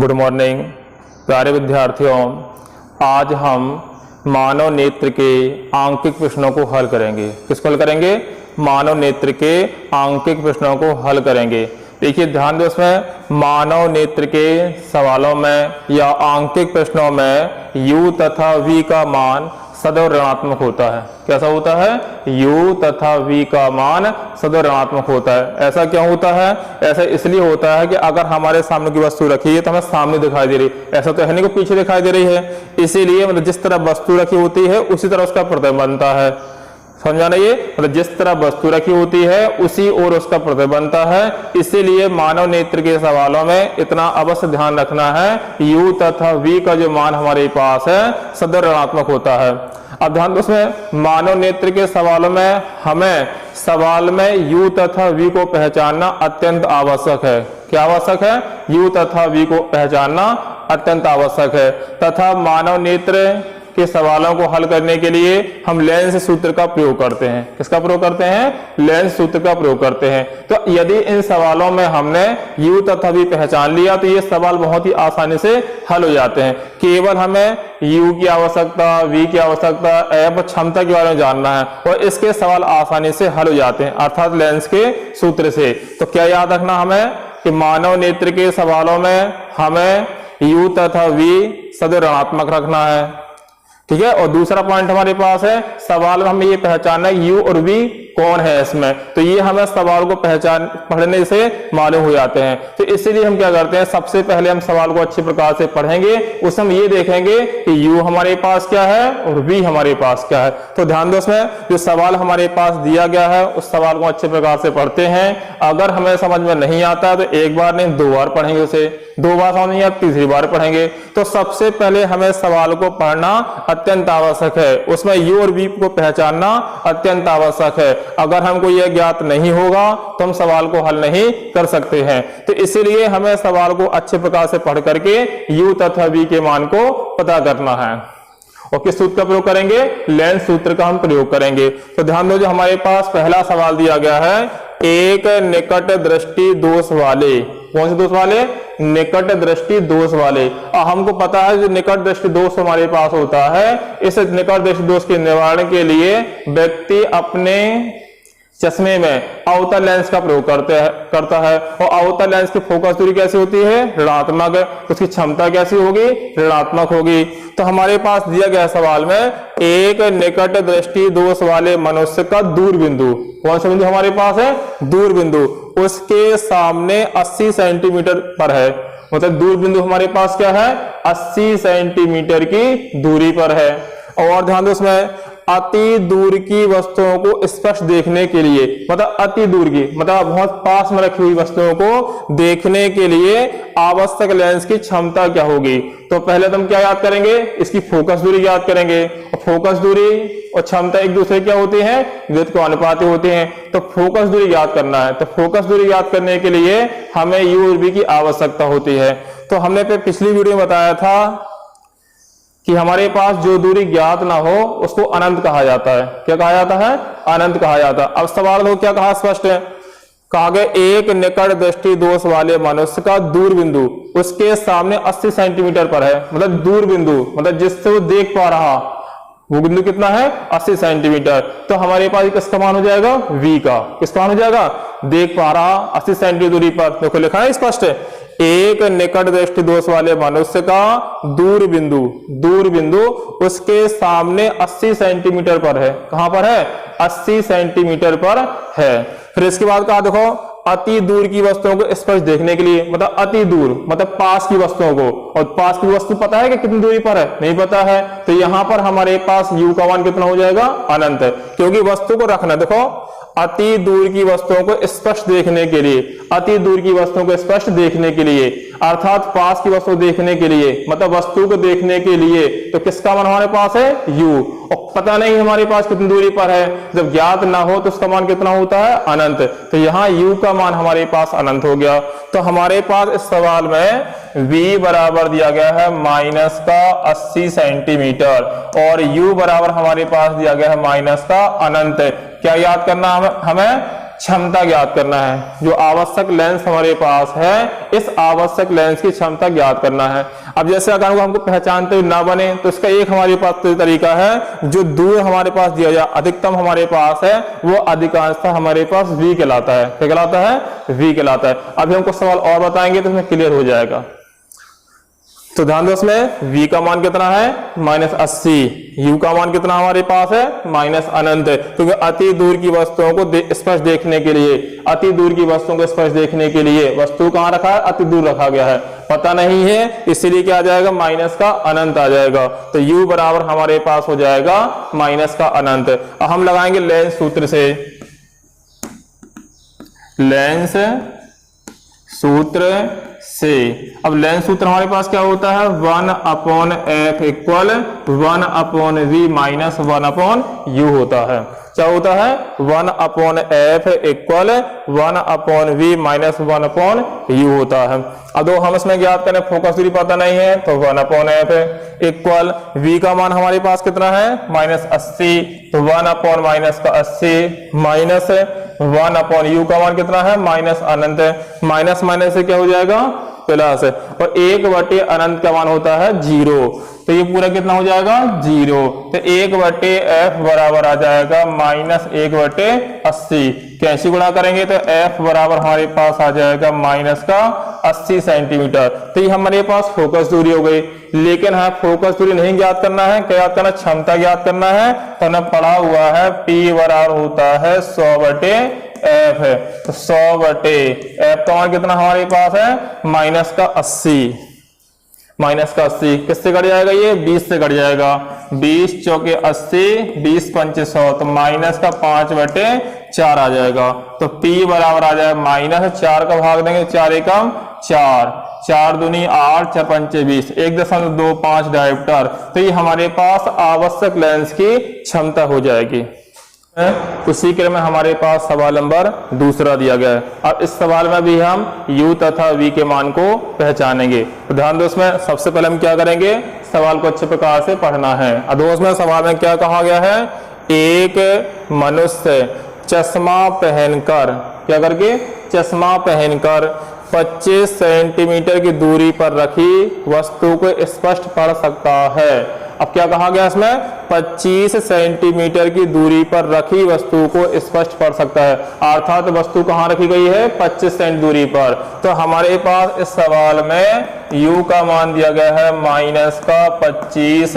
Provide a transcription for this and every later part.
Good morning प्यारे विद्यार्थियों। आज हम मानव नेत्र के आंकिक प्रश्नों को हल करेंगे। किसको हल करेंगे? मानव नेत्र के आंकिक प्रश्नों को हल करेंगे। देखिए ध्यान दो, इसमें मानव नेत्र के सवालों में या आंकिक प्रश्नों में u तथा v का मान सदैव ऋणात्मक होता है। कैसा होता है? u तथा v का मान सदैव ऋणात्मक होता है। ऐसा क्यों होता है? ऐसा इसलिए होता है कि अगर हमारे सामने की वस्तु रखी है तो हमें सामने दिखाई दे रही, ऐसा तो है नहीं कि पीछे दिखाई दे रही है। इसीलिए मतलब जिस तरह वस्तु रखी होती है उसी तरह उसका प्रतिबिंब बनता है। समझा ना? ये मतलब जिस तरह वस्तु रखी होती है उसी ओर उसका प्रतिबिंब बनता है। इसीलिए मानव नेत्र के सवालों में इतना अवश्य ध्यान रखना है, u तथा v का जो मान हमारे पास है सदैव ऋणात्मक होता है। अब ध्यान दो, उसमें मानव नेत्र के सवालों में हमें सवाल में u तथा v को पहचानना अत्यंत आवश्यक है। क्या आवश्यक है? u तथा v को पहचानना अत्यंत आवश्यक है। तथा मानव नेत्र के सवालों को हल करने के लिए हम लेंस सूत्र का प्रयोग करते हैं। किसका प्रयोग करते हैं? लेंस सूत्र का प्रयोग करते हैं। तो यदि इन सवालों में हमने u तथा v पहचान लिया तो ये सवाल बहुत ही आसानी से हल हो जाते हैं। केवल हमें u की आवश्यकता, v की आवश्यकता एवं क्षमता के बारे में जानना है और इसके सवाल आसानी से हल हो जाते हैं, अर्थात लेंस के सूत्र से। तो क्या याद रखना हमें कि मानव नेत्र के सवालों में हमें u तथा v सदैव ऋणात्मक रखना है। ठीक है। और दूसरा पॉइंट हमारे पास है, सवाल में हमें ये पहचानना है u और v कौन है इसमें, तो ये हमें सवाल को पढ़ने से मालूम हो जाते हैं। तो इसीलिए हम क्या करते हैं, सबसे पहले हम सवाल को अच्छी प्रकार से पढ़ेंगे, उस हम ये देखेंगे कि u हमारे पास क्या है और v हमारे पास क्या है। तो ध्यान दो, इसमें जो सवाल हमारे पास दिया गया है उस सवाल को अच्छे प्रकार से पढ़ते हैं। अगर हमें समझ में नहीं आता तो एक बार नहीं 2 बार पढ़ेंगे, उसे 2 बार समझ नहीं आता 3री बार पढ़ेंगे। तो सबसे पहले हमें सवाल को पढ़ना अत्यंत आवश्यक है, उसमें u और v को पहचानना अत्यंत आवश्यक है। अगर हमको यह ज्ञात नहीं होगा तो हम सवाल को हल नहीं कर सकते हैं। तो इसीलिए हमें सवाल को अच्छे प्रकार से पढ़ करके u तथा v के मान को पता करना है। और किस सूत्र का प्रयोग करेंगे? लेंस सूत्र का हम प्रयोग करेंगे। तो ध्यान दो, जो हमारे पास पहला सवाल दिया गया है, एक निकट दृष्टि दोष वाले, कौन से दोष वाले? निकट दृष्टि दोष वाले। और हमको पता है जो निकट दृष्टि दोष हमारे पास होता है, इस निकट दृष्टि दोष के निवारण के लिए व्यक्ति अपने चश्मे में अवतल लेंस का प्रयोग करता है। और अवतल लेंस की फोकस दूरी कैसी होती है? ऋणात्मक। उसकी क्षमता कैसी होगी? ऋणात्मक होगी। तो हमारे पास दिया गया सवाल में एक निकट दृष्टि दोष वाले मनुष्य का दूर बिंदु, कौन सा बिंदु हमारे पास है? दूर बिंदु, उसके सामने 80 सेंटीमीटर पर है। मतलब दूर बिंदु हमारे पास क्या है? 80 सेंटीमीटर की दूरी पर है। और ध्यान दो, उसमें अति दूर की वस्तुओं को स्पष्ट देखने के लिए, मतलब अति दूर की मतलब बहुत पास में रखी हुई वस्तुओं को देखने के लिए आवश्यक लेंस की क्षमता क्या होगी? तो पहले तो हम क्या याद करेंगे? इसकी फोकस दूरी याद करेंगे। और फोकस दूरी और क्षमता एक दूसरे क्या होती हैं? व्युत्क्रमानुपाती होते हैं। तो फोकस दूरी याद करना है, तो फोकस दूरी याद करने के लिए हमें u और v की आवश्यकता होती है। तो हमने पिछली वीडियो में बताया था कि हमारे पास जो दूरी ज्ञात ना हो उसको अनंत कहा जाता है। क्या कहा जाता है? अनंत कहा जाता है। अब सवाल हो क्या कहा? स्पष्ट है, कहा गया एक निकट दृष्टि दोष वाले मनुष्य का दूर बिंदु उसके सामने 80 सेंटीमीटर पर है। मतलब दूर बिंदु मतलब जिससे वो देख पा रहा वो बिंदु कितना है? 80 सेंटीमीटर। तो हमारे पास किसका मान हो जाएगा? v का। किसका मान हो जाएगा? देख पा रहा 80 सेंटीमीटर दूरी पर। देखो लिखा है स्पष्ट है, एक निकट दृष्टि दोष वाले मनुष्य का दूर बिंदु उसके सामने 80 सेंटीमीटर पर है। कहां पर है? 80 सेंटीमीटर पर है। फिर इसके बाद कहा देखो, अति दूर की वस्तुओं को स्पष्ट देखने के लिए, मतलब अति दूर मतलब पास की वस्तुओं को, और पास की वस्तु पता है कि कितनी दूरी पर है? नहीं पता है। तो यहां पर हमारे पास u का मान कितना हो जाएगा? अनंत है, क्योंकि वस्तु को रखना। देखो अति दूर की वस्तुओं को स्पष्ट देखने के लिए, अति दूर की वस्तुओं को स्पष्ट देखने के लिए अर्थात पास की वस्तु देखने के लिए मतलब वस्तु को देखने के लिए, तो किसका मान हमारे पास है? u। और पता नहीं हमारे पास कितनी दूरी पर है, जब ज्ञात ना हो तो उसका मान कितना होता है? अनंत। तो यहाँ u का मान हमारे पास अनंत हो गया। तो हमारे पास इस सवाल में v बराबर दिया गया है माइनस का 80 सेंटीमीटर और u बराबर हमारे पास दिया गया है माइनस का अनंत। क्या याद करना हमें? क्षमता ज्ञात करना है। जो आवश्यक लेंस हमारे पास है, इस आवश्यक लेंस की क्षमता ज्ञात करना है। अब जैसे अगर हमको पहचानते हुए ना बने तो इसका एक हमारे पास तरीका है, जो दूर हमारे पास दिया जाए अधिकतम हमारे पास है वो अधिकांशतः हमारे पास v कहलाता है। क्या कहलाता है? v कहलाता है। अभी हमको सवाल और बताएंगे तो इसमें क्लियर हो जाएगा। तो ध्यान दो, इसमें v का मान कितना है? -80। u का मान कितना हमारे पास है? -अनंत। क्योंकि अति दूर की वस्तुओं को स्पष्ट देखने के लिए, अति दूर की वस्तुओं को स्पष्ट देखने के लिए वस्तु कहां रखा है? अति दूर रखा गया है, पता नहीं है, इसलिए क्या आ जाएगा? माइनस का अनंत आ जाएगा। तो u बराबर हमारे पास हो जाएगा माइनस का अनंत। अब हम लगाएंगे लेंस सूत्र से, लेंस सूत्र से। अब लेंस सूत्र हमारे पास क्या होता है? 1/f equal 1/v minus 1/u होता है। क्या होता है? 1/f equal 1/v minus 1/u होता है। अब दो हम इसमें ज्ञात करें, फोकस दूरी पता नहीं है तो 1/f इक्वल v का मान हमारे पास कितना है? -80। तो 1/ माइनस का 80 माइनस 1/u का मान कितना है? -अनंत। माइनस माइनस से क्या हो जाएगा? प्लस। और 1/अनंत का मान होता है 0। तो ये पूरा कितना हो जाएगा? 0। तो 1/f बराबर आ जाएगा -1/80। कैसे गुणा करेंगे? तो f बराबर हमारे पास आ जाएगा माइनस का 80 सेंटीमीटर। तो ये हमारे पास फोकस दूरी हो गई। लेकिन हाँ, फोकस दूरी नहीं ज्ञात करना है, क्या ज्ञात करना? क्षमता ज्ञात करना है। तो हमने पढ़ा हुआ है P बराबर होता है 100/f है। तो 100/f का मान कितना हमारे पास है? -80। -80 किससे कट जाएगा? ये 20 से कट जाएगा। 20 चौके 80, 20 पंचे 100, तो माइनस का 5/4 आ जाएगा। तो P बराबर आ जाएगा -4 का भाग देंगे, 4 एकम 4, 4 दूनी 8, 4 पंचे 20, 1.25 डायोप्टर। तो ये हमारे पास आवश्यक लेंस की क्षमता हो जाएगी। उसी क्रम में हमारे पास सवाल नंबर दूसरा दिया गया है। अब इस सवाल में भी हम u तथा v के मान को पहचानेंगे। तो ध्यान दो, इसमें सबसे पहले हम क्या करेंगे? सवाल को अच्छे प्रकार से पढ़ना है। अब दोस्त में सवाल में क्या कहा गया है? एक मनुष्य चश्मा पहनकर, क्या करके? चश्मा पहनकर 25 सेंटीमीटर की दूरी पर रखी वस्तु को स्पष्ट पढ़ सकता है। अब क्या कहा गया इसमें? 25 सेंटीमीटर की दूरी पर रखी वस्तु को स्पष्ट पढ़ सकता है। अर्थात वस्तु कहाँ रखी गई है? 25 सेंट दूरी पर। तो हमारे पास इस सवाल में u का मान दिया गया है -25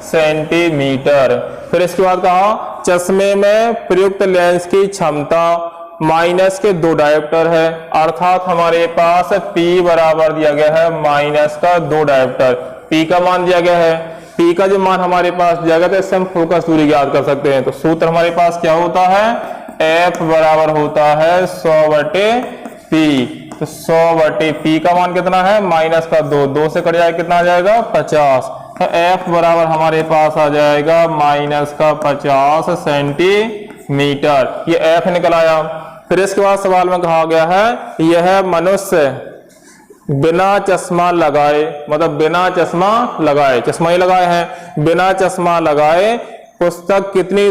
सेंटीमीटर। फिर इसके बाद कहा चश्मे में प्रयुक्त लेंस की क्षमता माइनस के 2 डायोप्टर है। अर्थात हमारे पास P बराबर दिया गया है -2 डायोप्टर। P का मान दिया गया है। P का जो मान हमारे पास दिया गया था, इससे हम फोकस दूरी ज्ञात कर सकते हैं। तो सूत्र हमारे पास क्या होता है? F बराबर होता है 100/P। तो 100/P का मान कितना है? -2, 2 से कट जाएगा, कितना आ जाएगा? 50। तो F बराबर हमारे पास आ जाएगा -50 सेंटीमीटर। ये F निकल आया। फिर इसके बाद सवाल में कहा गया है यह मनुष्य बिना चश्मा लगाए, मतलब बिना चश्मा लगाए, चश्मा ही लगाए हैं, बिना चश्मा लगाए पुस्तक कितनी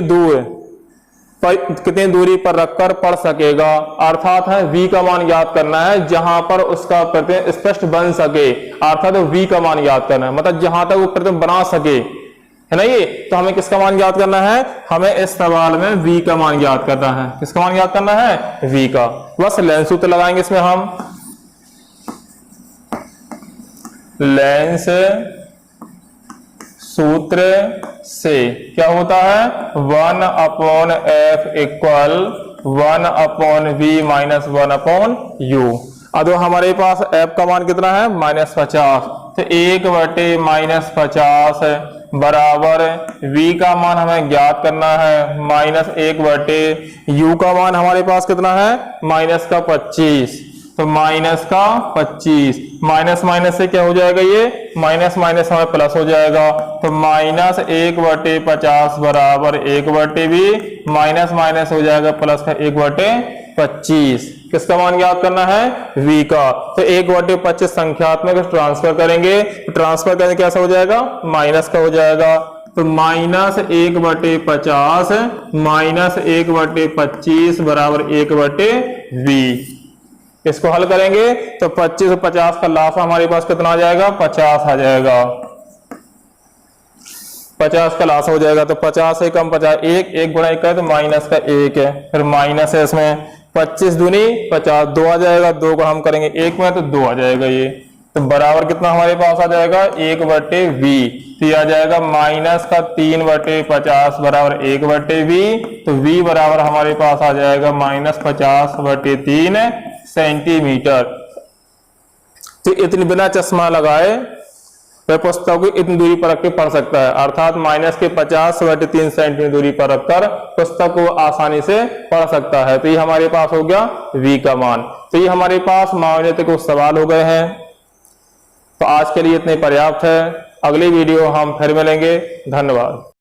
दूरी पर रखकर पढ़ सकेगा। अर्थात है v का मान ज्ञात करना है जहां पर उसका प्रतिबिंब स्पष्ट बन सके। अर्थात v का मान ज्ञात करना है, मतलब जहां तक वो प्रतिबिंब बना सके, है ना। ये तो हमें किसका मान ज्ञात करना है? हमें इस सवाल में v का मान ज्ञात करना है। किसका मान ज्ञात करना है? v का। बस लेंस सूत्र लगाएंगे इसमें हम। लेंस सूत्र से क्या होता है? 1/f equal 1/v minus 1/u। अब हमारे पास f का मान कितना है? -50। तो 1/-50 बराबर v का मान हमें ज्ञात करना है -1/u का मान हमारे पास कितना है? -25। तो -25 माइनस माइनस से क्या हो जाएगा? ये माइनस माइनस हमें प्लस हो जाएगा। तो -1/50 बराबर 1/v, माइनस माइनस हो जाएगा प्लस का 1/25। किसका मान ज्ञात करना है? v का। तो 1/25 संख्यात्मक ट्रांसफर करेंगे, ट्रांसफर करने कैसा हो जाएगा? माइनस का हो जाएगा। तो -1/50 -1/25 बराबर 1/v। इसको हल करेंगे तो 25 और 50 का लाभ हमारे पास कितना आ जाएगा, 50 आ जाएगा। 50 का लाभ हो जाएगा तो 50 से कम 50, 1 गुणा 1 है तो माइनस का 1 है, फिर माइनस है इसमें 25 दूनी 50, 2 आ जाएगा, 2 को हम करेंगे 1 में तो 2 आ जाएगा ये, तो बराबर कितना हमारे पास आ जाएगा 1/v। तो ये आ जाएगा -3/50 बराबर 1/v। तो v बराबर हमारे पास आ जाएगा -50/3 सेंटीमीटर। तो इतनी बिना चश्मा लगाए वह पुस्तक को इतनी दूरी पर रख के पढ़ सकता है, अर्थात -50/3 सेंटीमीटर दूरी पर रखकर पुस्तक को आसानी से पढ़ सकता है। तो ये हमारे पास हो गया v का मान। तो ये हमारे पास मानोनीय कुछ सवाल हो गए हैं। तो आज के लिए इतने पर्याप्त है, अगली वीडियो हम फिर मिलेंगे। धन्यवाद।